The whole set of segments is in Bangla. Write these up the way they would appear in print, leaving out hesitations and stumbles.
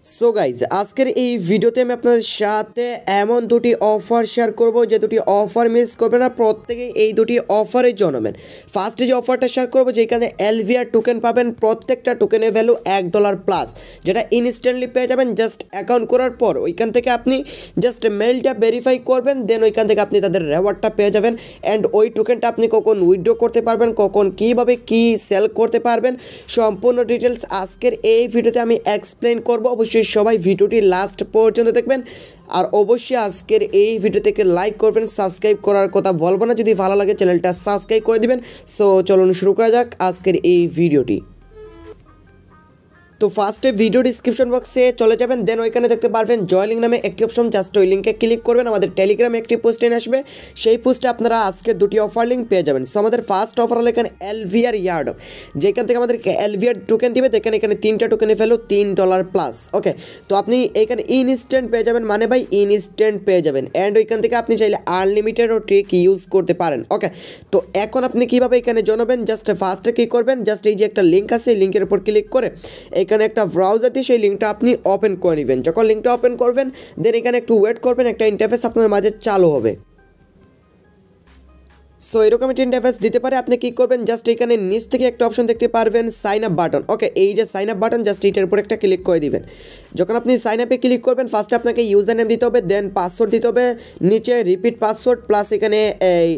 সো গাইজ আজকের এই ভিডিওতে আমি আপনাদের সাথে এমন দুটি অফার শেয়ার করব যে দুটি অফার মিস করবে না, প্রত্যেকেই এই দুটি অফারের জন্যবেন। ফার্স্টে যে অফারটা শেয়ার করবো যেখানে এলভিআর টোকেন পাবেন, প্রত্যেকটা টোকেনের ভ্যালু $1 প্লাস, যেটা ইনস্ট্যান্টলি পেয়ে যাবেন জাস্ট অ্যাকাউন্ট করার পর। ওইখান থেকে আপনি জাস্ট মেলটা ভেরিফাই করবেন, দেন ওইখান থেকে আপনি তাদের রেওয়ার্ডটা পেয়ে যাবেন। অ্যান্ড ওই টোকেনটা আপনি কখন উইথড্র করতে পারবেন, কখন কীভাবে কী সেল করতে পারবেন, সম্পূর্ণ ডিটেলস আজকের এই ভিডিওতে আমি এক্সপ্লেন করবো। অবশ্যই সবাই ভিডিওটি লাস্ট পর্যন্ত দেখবেন, আর অবশ্যই আজকের এই ভিডিও থেকে লাইক করবেন, সাবস্ক্রাইব করার কথা বলবো না, যদি ভালো লাগে চ্যানেলটা সাবস্ক্রাইব করে দিবেন। সো চলুন শুরু করা যাক আজকের এই ভিডিওটি। তো ফার্স্টে ভিডিও ডিসক্রিপশন বক্সে চলে যাবেন, দেন ওইখানে দেখতে পারবেন জয় লিঙ্ক নামে একটি অপশন, জাস্ট ওই লিঙ্কে ক্লিক করবেন, আমাদের টেলিগ্রামে একটি পোস্টে আসবে, সেই পোস্টে আপনারা আজকের দুটি অফার লিঙ্ক পেয়ে যাবেন। সো আমাদের ফার্স্ট অফার হলো এখানে এলভিআর ইয়ার্ড, যেখান থেকে আমাদেরকে এলভিআর টোকেন দিবে, দেখেন এখানে 3টা টোকেনে ফেলো $3 প্লাস। ওকে, তো আপনি এখানে ইনস্ট্যান্ট পেয়ে যাবেন, মানে ভাই ইনস্ট্যান্ট পেয়ে যাবেন। অ্যান্ড ওইখান থেকে আপনি চাইলে আনলিমিটেডও ট্রিক ইউজ করতে পারেন। ওকে, তো এখন আপনি কীভাবে এখানে জানাবেন, জাস্ট ফার্স্টে কী করবেন, জাস্ট এই যে একটা লিঙ্ক আছে, এই লিঙ্কের উপর ক্লিক করে এখানে একটা ব্রাউজার দিয়ে সেই লিঙ্কটা আপনি ওপেন করে নেবেন। যখন লিঙ্কটা ওপেন করবেন, দেন এখানে একটু ওয়েট করবেন, একটা ইন্টারফেস আপনার মাঝে চালু হবে। সো এরকম একটা ইন্টারফেস দিতে পারে। আপনি কী করবেন, জাস্ট এখানে নিচ থেকে একটা অপশন দেখতে পারবেন সাইন আপ বাটন। ওকে, এই যে সাইন আপ বাটন, জাস্ট এটার উপর একটা ক্লিক করে দিবেন। যখন আপনি সাইন আপে ক্লিক করবেন, ফার্স্টে আপনাকে ইউজার নেম দিতে হবে, দেন পাসওয়ার্ড দিতে হবে, নিচে রিপিট পাসওয়ার্ড প্লাস এখানে এই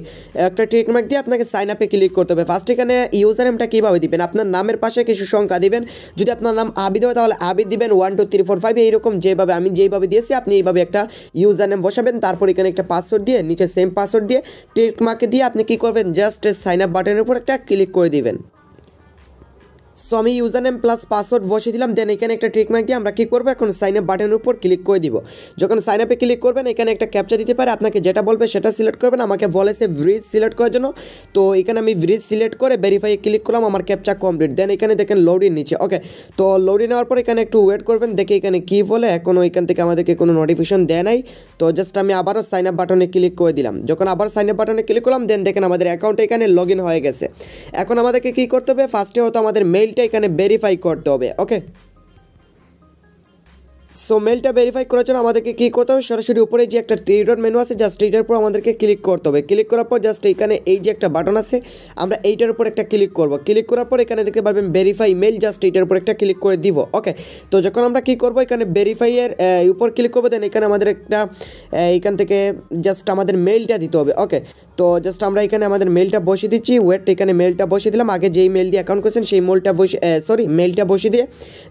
একটা টিক মার্ক দিয়ে আপনাকে সাইন আপে ক্লিক করতে হবে। ফার্স্ট এখানে ইউজার নেমটা কীভাবে দিবেন, আপনার নামের পাশে কিছু সংখ্যা দিবেন। যদি আপনার নাম আবিদ হয় তাহলে আবিদ দিবেন, 1 2 3 4 5 এইরকম, যেভাবে আমি যেইভাবে দিয়েছি আপনি এইভাবে একটা ইউজার নেম বসাবেন। তারপর এখানে একটা পাসওয়ার্ড দিয়ে নিচে সেম পাসওয়ার্ড দিয়ে টিক মার্কে দিয়ে আপনি কী করবেন, জাস্ট সাইন আপ বাটনের উপর একটা ক্লিক করে দিবেন। সো আমি ইউজার নেম প্লাস পাসওয়ার্ড বসিয়ে দিলাম, দেন এখানে একটা ট্রিক মার্ক দিয়ে আমরা কী করবো, এখন সাইন আপ বাটনের উপর ক্লিক করে দিব। যখন সাইন আপে ক্লিক করবেন, এখানে একটা ক্যাপচা দিতে পারে, আপনাকে যেটা বলবে সেটা সিলেক্ট করবেন। আমাকে বলেছে ব্রিজ সিলেক্ট করার জন্য, তো এখানে আমি ব্রিজ সিলেক্ট করে ভেরিফাই ক্লিক করলাম, আমার ক্যাপচা কমপ্লিট। দেন এখানে দেখেন লোডিং নিচে। ওকে, তো লোডিং নেওয়ার পর এখানে একটু ওয়েট করবেন, দেখে এখানে কী বলে, এখনও এখান থেকে আমাদেরকে কোনো নোটিফিকেশন দেয় নাই। তো জাস্ট আমি আবারও সাইন আপ বাটনে ক্লিক করে দিলাম। যখন আবার সাইন আপ বাটনে ক্লিক করলাম, দেন দেখেন আমাদের অ্যাকাউন্টে এখানে লগ ইন হয়ে গেছে। এখন আমাদেরকে কী করতে হবে, ফার্স্টে হয়তো আমাদের মেইলটা এখানে ভেরিফাই করতে হবে। ওকে, সো মেলটা ভেরিফাই করার জন্য আমাদেরকে কী করতে হবে, সরাসরি উপরে যে একটা থ্রি ডট মেনু আছে, জাস্ট এইটার উপর আমাদেরকে ক্লিক করতে হবে। ক্লিক করার পর জাস্ট এখানে এই যে একটা বাটন আছে, আমরা এইটার উপর একটা ক্লিক করব। ক্লিক করার পর এখানে দেখতে পারবেন ভেরিফাই মেল, জাস্ট এইটার উপর একটা ক্লিক করে দিব। ওকে, তো যখন আমরা কী করবো, এখানে ভেরিফাইয়ের উপর ক্লিক করবো, দেন এখানে আমাদের একটা এখান থেকে জাস্ট আমাদের মেলটা দিতে হবে। ওকে, তো জাস্ট আমরা এখানে আমাদের মেলটা বসিয়ে দিচ্ছি। ওয়েট, এখানে মেলটা বসিয়ে দিলাম, আগে যেই মেল দিয়ে অ্যাকাউন্ট করেছেন সেই মেলটা বসিয়ে দিয়ে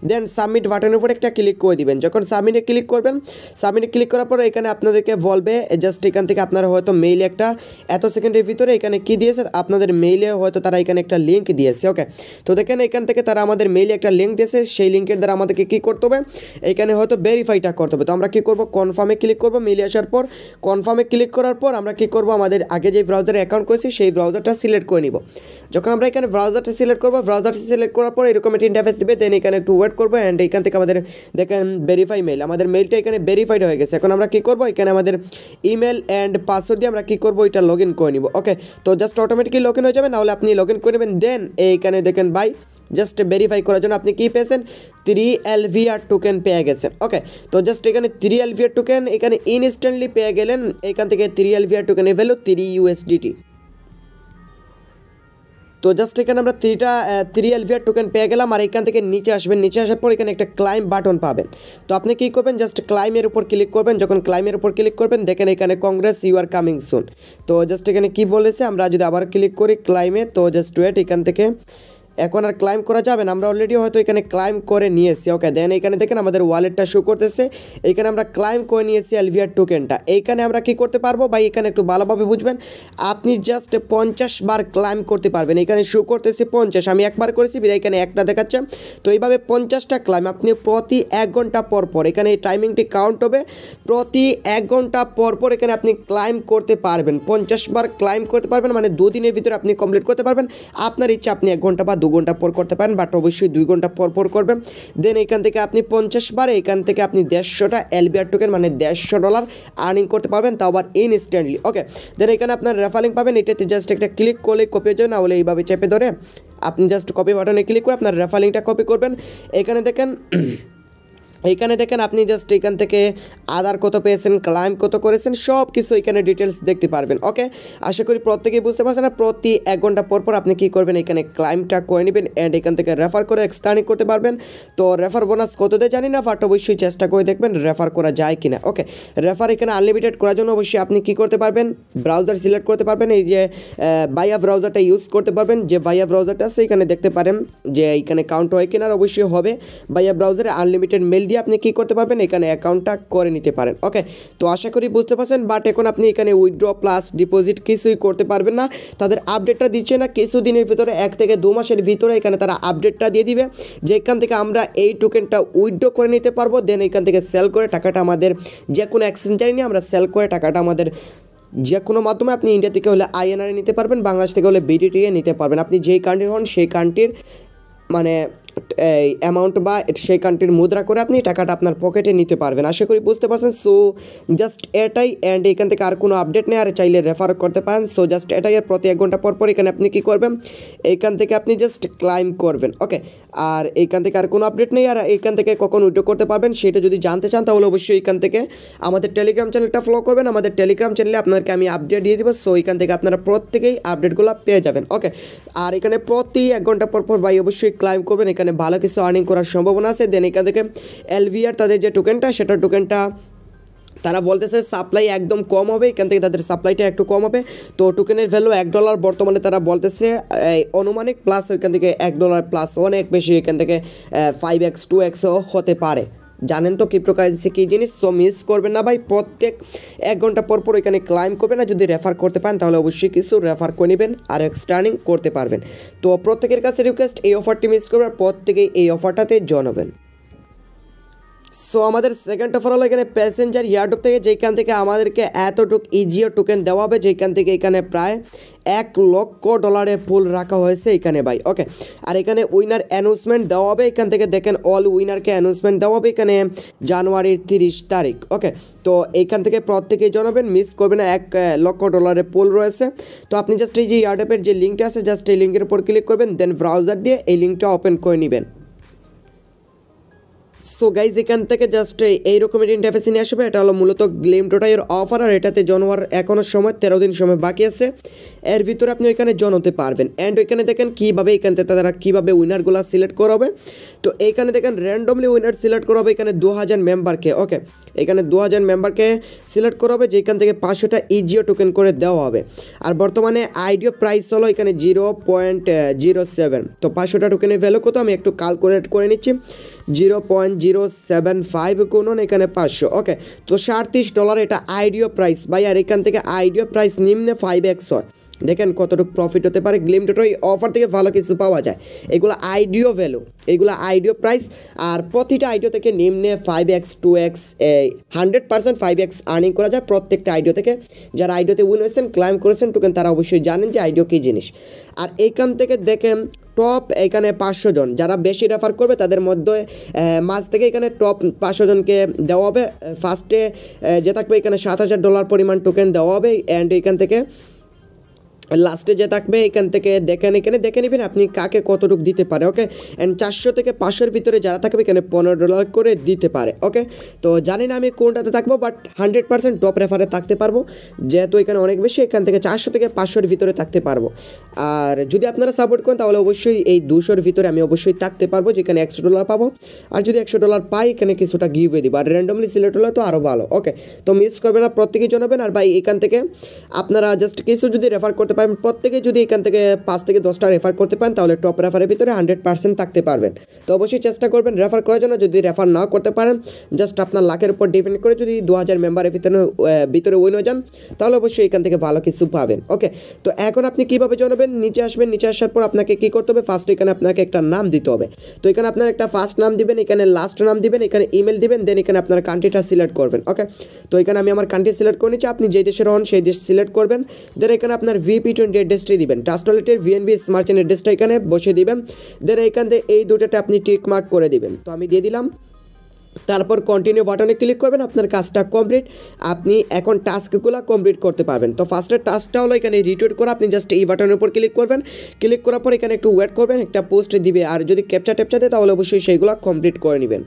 দেন সাবমিট বাটনের উপর একটা ক্লিক করে দিবেন। যখন সাবমিটে ক্লিক করবেন, সাবমিটে ক্লিক করার পর এখানে আপনাদেরকে বলবে জাস্ট এখান থেকে আপনারা হয়তো মেইলে একটা এত সেকেন্ডের ভিতরে এখানে কী দিয়েছে, আপনাদের মেইলে হয়তো তারা এখানে একটা লিঙ্ক দিয়েছে। ওকে, তো দেখেন এখান থেকে তারা আমাদের মেইলে একটা লিঙ্ক দিয়েছে, সেই লিঙ্কের দ্বারা আমাদেরকে কী করতে হবে, এখানে হয়তো ভেরিফাইটা করতে হবে। তো আমরা কী করবো, কনফার্মে ক্লিক করবো। মেইলে আসার পর কনফার্মে ক্লিক করার পর আমরা কী করবো, আমাদের আগে যে ব্রাউজারে অ্যাকাউন্ট করেছি সেই ব্রাউজারটা সিলেক্ট করে নিব। যখন আমরা এখানে ব্রাউজারটা সিলেক্ট করবো, ব্রাউজারটা সিলেক্ট করার পর এরকম একটা ইন্টারফেস দেবে, দেন এখানে একটু ওয়েট করবো। অ্যান্ড এখান থেকে আমাদের দেখেন ভেরিফাই মেল, আমাদের মেলটা এখানে ভেরিফাইড হয়ে গেছে। এখন আমরা কী করবো, এখানে আমাদের ইমেল অ্যান্ড পাসওয়ার্ড দিয়ে আমরা কী করবো, এটা লগ ইন করে নিব। ওকে, তো জাস্ট অটোমেটিকলি লগ ইন হয়ে যাবে, নাহলে আপনি লগ ইন করে নেবেন। দেন এইখানে দেখেন ভাই জাস্ট ভেরিফাই করার জন্য আপনি কী পেয়েছেন, 3 এলভিআর টোকেন পেয়ে গেছেন। ওকে, তো জাস্ট এখানে 3 এলভিআর টোকেন এখানে ইনস্ট্যান্টলি পেয়ে গেলেন। এখান থেকে 3 এলভিআর টোকেনের ভ্যালু 3 USDT। তো জাস্ট এখানে আমরা 3 এলভিআর টোকেন পেয়ে গেলাম। আর এখান থেকে নিচে আসবেন, নিচে আসার পর এখানে একটা ক্লাইম বাটন পাবেন। তো আপনি কী করবেন, জাস্ট ক্লাইমের উপর ক্লিক করবেন। যখন ক্লাইমের উপর ক্লিক করবেন, দেখেন এখানে congrats you are coming soon. তো জাস্ট এখানে কী বলেছে, আমরা যদি আবার ক্লিক করি ক্লাইমে, তো জাস্ট ওয়েট, এখান থেকে এখন আর ক্লাইম করা যাবে না, আমরা অলরেডি হয়তো এখানে ক্লাইম করে নিয়েছি। ওকে, দেন এখানে দেখেন আমাদের ওয়ালেটটা শো করতেছে, এখানে আমরা ক্লাইম করে নিয়েছি এলভিআর টোকেনটা। এইখানে আমরা কী করতে পারবো ভাই, এখানে একটু ভালোভাবে বুঝবেন, আপনি জাস্ট 50 বার ক্লাইম করতে পারবেন। এখানে শো করতেছে 50, আমি একবার করেছি, এখানে একটা দেখাচ্ছে। তো এইভাবে 50টা ক্লাইম আপনি প্রতি 1 ঘন্টা পর পর, এখানে এই টাইমিংটি কাউন্ট হবে, প্রতি 1 ঘন্টা পর পর এখানে আপনি ক্লাইম করতে পারবেন। 50 বার ক্লাইম করতে পারবেন, মানে 2 দিনের ভিতরে আপনি কমপ্লিট করতে পারবেন। আপনার ইচ্ছা আপনি 1 ঘন্টা বা 2 ঘন্টা পর করতে পারেন, বাট অবশ্যই 2 ঘন্টা পর পর করবেন। দেন এখান থেকে আপনি 50 বারে এখান থেকে আপনি 150টা এলভিআর টোকেন মানে $150 আর্নিং করতে পারবেন, তাও আবার ইনস্ট্যান্টলি। ওকে, দেন এখানে আপনার রেফারিং পাবেন, এটাতে জাস্ট একটা ক্লিক করলে কপি হয়ে যাবে, না হলে এইভাবে চেপে ধরে আপনি জাস্ট কপি বাটনে ক্লিক করে আপনার রেফারিংটা কপি করবেন। এখানে দেখেন এইখানে দেখেন আপনি জাস্ট এখান থেকে আদার কত পেয়েছেন, ক্লাইম কত করেছেন, সব কিছু এখানে ডিটেলস দেখতে পারবেন। ওকে, আশা করি প্রত্যেকেই বুঝতে পারছেন। না প্রতি 1 ঘন্টা পর পর আপনি কী করবেন, এখানে ক্লাইমটা করে নেবেন অ্যান্ড এখান থেকে রেফার করে এক্সট্রানিং করতে পারবেন। তো রেফার বোনাস কত দেয় জানি না, বাট অবশ্যই চেষ্টা করে দেখবেন রেফার করা যায় কিনা। ওকে, রেফার এখানে আনলিমিটেড করার জন্য অবশ্যই আপনি কী করতে পারবেন, ব্রাউজার সিলেক্ট করতে পারবেন। এই যে ভাইয়া ব্রাউজারটা ইউজ করতে পারবেন, যে ভাইয়া ব্রাউজারটা আছে এখানে দেখতে পারেন যে এইখানে কাউন্ট হয় কিনা, অবশ্যই হবে। ভাইয়া ব্রাউজারে আনলিমিটেড মেল দিয়ে আপনি কী করতে পারবেন, এখানে অ্যাকাউন্টটা করে নিতে পারেন। ওকে, তো আশা করি বুঝতে পারছেন। বাট এখন আপনি এখানে উইথড্র প্লাস ডিপোজিট কিছুই করতে পারবেন না, তাদের আপডেটটা দিচ্ছে না। কিছু দিনের ভিতরে 1 থেকে 2 মাসের ভিতরে এখানে তারা আপডেটটা দিয়ে দিবে, যে এখান থেকে আমরা এই টোকেনটা উইথড্র করে নিতে পারবো, দেন এখান থেকে সেল করে টাকাটা আমাদের যে কোনো এক্সচেঞ্জারে নিয়ে আমরা সেল করে টাকাটা আমাদের যে কোনো মাধ্যমে, আপনি ইন্ডিয়া থেকে হলে INR নিতে পারবেন, বাংলাদেশ থেকে হলে BDT নিতে পারবেন। আপনি যেই কান্ট্রির হন সেই কান্ট্রির মানে এই অ্যামাউন্ট বা সেই কান্ট্রির মুদ্রা করে আপনি টাকাটা আপনার পকেটে নিতে পারবেন। আশা করি বুঝতে পারছেন। সো জাস্ট এটাই, অ্যান্ড এখান থেকে আর কোনো আপডেট নেই, আর চাইলে রেফার করতে পারেন। সো জাস্ট এটাই, আর প্রতি 1 ঘন্টা পর পর এখানে আপনি কী করবেন, এইখান থেকে আপনি জাস্ট ক্লাইম করবেন। ওকে, আর এইখান থেকে আর কোনো আপডেট নেই, আর এইখান থেকে কখন উইথড্র করতে পারবেন সেটা যদি জানতে চান তাহলে অবশ্যই এখান থেকে আমাদের টেলিগ্রাম চ্যানেলটা ফলো করবেন। আমাদের টেলিগ্রাম চ্যানেলে আপনাদেরকে আমি আপডেট দিয়ে দেবো। সো এখান থেকে আপনারা প্রত্যেকেই আপডেটগুলো পেয়ে যাবেন। ওকে, আর এখানে প্রতি 1 ঘন্টা পর পর ভাই অবশ্যই ক্লাইম করবেন, এখানে ভালো কিছু আর্নিং করার সম্ভাবনা আছে। দেন এখান থেকে LVR তাদের যে টোকেনটা, সেটা টোকেনটা তারা বলতেছে সাপ্লাই একদম কম হবে, এখান থেকে তাদের সাপ্লাইটা একটু কম হবে। তো টোকেনের ভ্যালু $1 বর্তমানে তারা বলতেছে অনুমানিক, প্লাস ওইখান থেকে $1 প্লাস অনেক বেশি, এখান থেকে 5x 2xও হতে পারে। জানেন তো ক্রিপ্টোকারেন্সি কী জিনিস। সো মিস করবেন না ভাই, প্রত্যেক 1 ঘন্টা পর পর এখানে ক্লাইম করবেন, না যদি রেফার করতে পারেন তাহলে অবশ্যই কিছু রেফার করে নেবেন আর এক্সট্রানিং করতে পারবেন। তো প্রত্যেকের কাছে রিকোয়েস্ট, এই অফারটি মিস করবেন, প্রত্যেকেই এই অফারটাতে জানাবেন। সো আমাদের সেকেন্ড অফার হলো এখানে প্যাসেঞ্জার ইয়ারড্রপ থেকে, যেখান থেকে আমাদেরকে এতটুক ইজিও টোকেন দেওয়া হবে, যেখান থেকে এখানে প্রায় $1 লক্ষ পুল রাখা হয়েছে এখানে ভাই। ওকে, আর এখানে উইনার অ্যানাউন্সমেন্ট দেওয়া হবে, এখান থেকে দেখেন অল উইনারকে অ্যানাউন্সমেন্ট দেওয়া হবে এখানে জানুয়ারির 30 তারিখ। ওকে, তো এইখান থেকে প্রত্যেকেই জানাবেন, মিস করবেন না। $1 লক্ষ পুল রয়েছে। তো আপনি জাস্ট এই যে ইয়ারড্রপের যে লিঙ্কটা আছে, জাস্ট এই লিঙ্কের উপর ক্লিক করবেন, দেন ব্রাউজার দিয়ে এই লিঙ্কটা ওপেন করে নেবেন। সো গাইজ এখান থেকে জাস্ট এই রকমের ইন্টারফেসে নিয়ে আসবে। এটা হলো মূলত গ্লেম টোটাইয়ের অফার, আর এটাতে জনোয়ার এখনও সময় 13 দিন সময় বাকি আছে, এর ভিতরে আপনি ওইখানে জনাতে পারবেন। অ্যান্ড ওইখানে দেখেন কীভাবে এখান থেকে তারা কীভাবে উইনারগুলো সিলেক্ট করা হবে। তো এইখানে দেখেন র্যান্ডমলি উইনার সিলেক্ট করা হবে এখানে 2000 মেম্বারকে। ওকে, এখানে 2000 মেম্বারকে সিলেক্ট করা হবে, যেখান থেকে 500টা ইজিও টোকেন করে দেওয়া হবে। আর বর্তমানে আইডিও প্রাইস হলো এখানে 0.07। তো 500টা টোকেনের ভ্যালু কত আমি একটু ক্যালকুলেট করে নিচ্ছি, 0.075 গুণন এখানে 500। ওকে, তো $37 এটা আইডিও প্রাইস ভাই। আর এখান থেকে আইডিও প্রাইস নিম্নে 5x হয়, দেখেন কতটুকু প্রফিট হতে পারে। গ্লেম টোটাই অফার থেকে ভালো কিছু পাওয়া যায়। এগুলো আইডিও ভ্যালু, এগুলো আইডিও প্রাইস, আর প্রতিটা আইডিও থেকে নিম্নে 5x 2x 100% 5x আর্নিং করা যায় প্রত্যেকটা আইডিও থেকে। যারা আইডিওতে উইন হয়েছেন, ক্লাইম করেছেন টোকেন, তারা অবশ্যই জানেন যে আইডিও কী জিনিস। আর এইখান থেকে দেখেন টপ এখানে 500 জন যারা বেশি রেফার করবে তাদের মধ্যে মাঝ থেকে এখানে টপ 500 জনকে দেওয়া হবে। ফার্স্টে যে থাকবে এখানে $7000 পরিমাণ টোকেন দেওয়া হবে, অ্যান্ড এখান থেকে লাস্টে যে থাকবে এখান থেকে এখানে দেখে নেবেন আপনি কাকে কতটুকু দিতে পারে। ওকে, অ্যান্ড 400 থেকে 500-এর ভিতরে যারা থাকবে এখানে $15 করে দিতে পারে। ওকে, তো জানি না আমি কোনটাতে থাকবো, বাট 100% টপ রেফারে থাকতে পারবো, যেহেতু এখানে অনেক বেশি, এখান থেকে 400 থেকে 500-এর ভিতরে থাকতে পারবো। আর যদি আপনারা সাপোর্ট করেন তাহলে অবশ্যই এই 200-এর ভিতরে আমি অবশ্যই থাকতে পারবো, যেখানে $100 পাবো। আর যদি $100 পাই এখানে কিছুটা গিভওয়ে দিব, আর র্যান্ডমলি সিলেক্ট হলে তো আরও ভালো। ওকে, তো মিস করবেন না, প্রত্যেকেই জানাবেন। আর ভাই এখান থেকে আপনারা জাস্ট কিছু যদি রেফার করতে পারেন, প্রত্যেকে যদি এখান থেকে 5 থেকে 10টা রেফার করতে পারেন তাহলে টপ রেফারের ভিতরে 100% থাকতে পারবেন। তো অবশ্যই চেষ্টা করবেন রেফার করার জন্য। যদি রেফার না করতে পারেন, জাস্ট আপনার লাখের উপর ডিপেন্ড করে, যদি 2000 মেম্বারের ভিতরে উইন হয়ে যান তাহলে অবশ্যই এখান থেকে ভালো কিছু পাবেন। ওকে, তো এখন আপনি কীভাবে জানাবেন, নিচে আসবেন, নিচে আসার পর আপনাকে কী করতে হবে, ফার্স্ট এখানে আপনাকে একটা নাম দিতে হবে। তো এখানে আপনার একটা ফার্স্ট নাম দিবেন, এখানে লাস্ট নাম দিবেন, এখানে ইমেল দিবেন, দেন এখানে আপনার কান্ট্রিটা সিলেক্ট করবেন। ওকে, তো এখানে আমি আমার কান্ট্রি সিলেক্ট করে নিচ্ছি, আপনি যেই দেশের হন সেই দেশ সিলেক্ট করবেন। দেন এখানে আপনার VP20 অ্যাড্রেসটি দিবেন, ট্রাস্ট ওয়ালেটের VNB মার্চেন্ট অ্যাড্রেসটা এখানে বসে দিবেন। দেন এখান থেকে এই দুটোটা আপনি টিক মার্ক করে দিবেন। তো আমি দিয়ে দিলাম, তারপর কন্টিনিউ বাটনে ক্লিক করবেন, আপনার কাজটা কমপ্লিট। আপনি এখন টাস্কগুলো কমপ্লিট করতে পারবেন। তো ফার্স্টের টাস্কটা হলো এখানে রিটুইট করা, আপনি জাস্ট এই বাটনের উপর ক্লিক করবেন, ক্লিক করার পর এখানে একটু ওয়েট করবেন, একটা পোস্ট দিবে, আর যদি ক্যাপচা দেয় তাহলে অবশ্যই সেইগুলো কমপ্লিট করে নেবেন।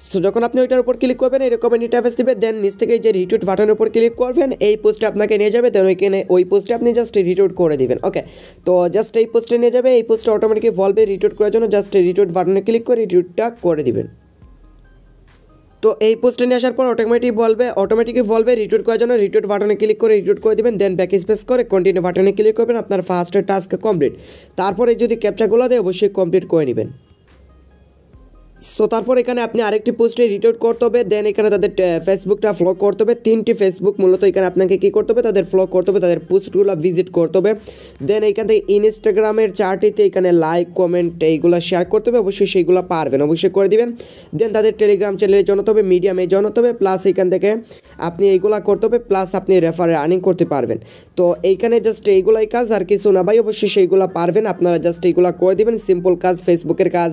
সো যখন আপনি ওইটার উপর ক্লিক করবেন এরকম ইন্টারফেস দিবে, দেন নিচ থেকে যে রিটুইট বাটনের উপর ক্লিক করবেন, এই পোস্টে আপনাকে নিয়ে যাবে, দেন ওইখানে ওই পোস্টে আপনি জাস্ট রিটুইট করে দিবেন। ওকে, তো জাস্ট এই পোস্টে নিয়ে যাবে, এই পোস্টে অটোমেটিকলি বলবে রিটুইট করার জন্য, জাস্ট রিটুইট বাটনে ক্লিক করে রিটুইটটা করে দিবেন। তো এই পোস্টে নিয়ে আসার পর অটোমেটিকলি বলবে রিটুইট করার জন্য, রিটুইট বাটনে ক্লিক করে রিটুইট করে দিবেন, দেন ব্যাক স্পেস করে কন্টিনিউ বাটনে ক্লিক করবেন, আপনার ফার্স্ট টাস্ক কমপ্লিট। তারপরে যদি ক্যাপচাগুলো দেয় অবশ্যই কমপ্লিট করে নেবেন। সো তারপর এখানে আপনি আরেকটি পোস্টে রিটুইট করতে হবে, দেন এখানে তাদের ফেসবুকটা ফলো করতে হবে, 3টি ফেসবুক মূলত এখানে আপনাকে কী করতে হবে, তাদের ফলো করতে হবে, তাদের পোস্টগুলো ভিজিট করতে হবে, দেন এইখান থেকে ইনস্টাগ্রামের চার্টিতে এখানে লাইক কমেন্ট এইগুলো শেয়ার করতে হবে, অবশ্যই সেইগুলো পারবেন, অবশ্যই করে দিবেন। দেন তাদের টেলিগ্রাম চ্যানেলে জয়েন হতে হবে, মিডিয়ামে জয়েন হতে হবে, প্লাস এইখান থেকে আপনি এইগুলা করতে হবে, প্লাস আপনি রেফারে আর্নিং করতে পারবেন। তো এইখানে জাস্ট এইগুলাই কাজ, আর কিছু না ভাই, অবশ্যই সেইগুলো পারবেন, আপনারা জাস্ট এইগুলো করে দিবেন। সিম্পল কাজ, ফেসবুকের কাজ,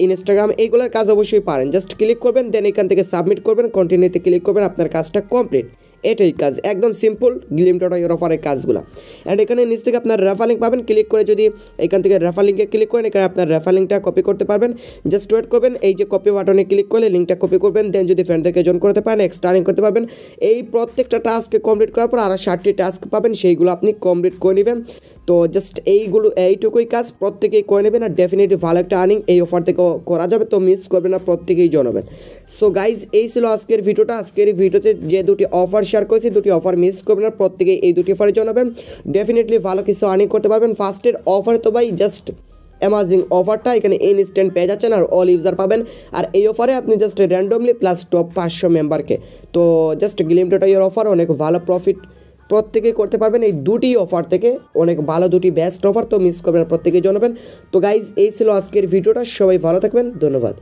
ইনস্টাগ্রাম এইগুলোর কাজ অবশ্যই পারেন। জাস্ট ক্লিক করবেন, দেন এখান থেকে সাবমিট করবেন, কন্টিনিউতে ক্লিক করবেন, আপনার কাজটা কমপ্লিট। এটাই কাজ, একদম সিম্পল glim.io অফারের কাজগুলো। অ্যান্ড এখানে নিচ থেকে আপনার রেফার লিঙ্ক পাবেন, ক্লিক করে যদি এখান থেকে রেফার লিঙ্কে ক্লিক করেন, এখানে আপনার রেফার লিঙ্কটা কপি করতে পারবেন। জাস্ট ওয়েট করবেন, এই যে কপি বাটনে ক্লিক করলে লিঙ্কটা কপি করবেন, দেন যদি ফ্রেন্ডদেরকে জয়েন করতে পারেন এক্সট্রা আর্নিং করতে পারবেন। এই প্রত্যেকটা টাস্ক কমপ্লিট করার পর আরও 60টি টাস্ক পাবেন, সেইগুলো আপনি কমপ্লিট করে নেবেন। তো জাস্ট এইটুকুই কাজ, প্রত্যেকেই করে নেবেন, আর ডেফিনেটলি ভালো একটা আর্নিং এই অফার থেকে করা যাবে, তো মিস করবেন না, প্রত্যেকেই জানাবেন। সো গাইজ এই ছিল আজকের ভিডিওটা। আজকের এই ভিডিওতে যে দুটি অফার শেয়ার করেছি, দুটি অফার মিস করবেন না, প্রত্যেকেই এই দুটি অফারে জানাবেন, ডেফিনেটলি ভালো কিছু আর্নিং করতে পারবেন। ফার্স্টের অফার তো ভাই জাস্ট অ্যামাজিং অফারটা, এখানে ইনস্ট্যান্ট পেয়ে যাচ্ছেন আর অল ইউজার পাবেন। আর এই অফারে আপনি জাস্ট র্যান্ডমলি প্লাস টপ 500 মেম্বারকে, তো জাস্ট glim.io অফার অনেক ভালো প্রফিট প্রত্যেকেই করতে পারবেন। এই দুটি অফার থেকে অনেক ভালো দুটি বেস্ট অফার, তো মিস করবেন না, প্রত্যেকেই জানাবেন। তো গাইজ এই ছিল আজকের ভিডিওটা, সবাই ভালো থাকবেন, ধন্যবাদ।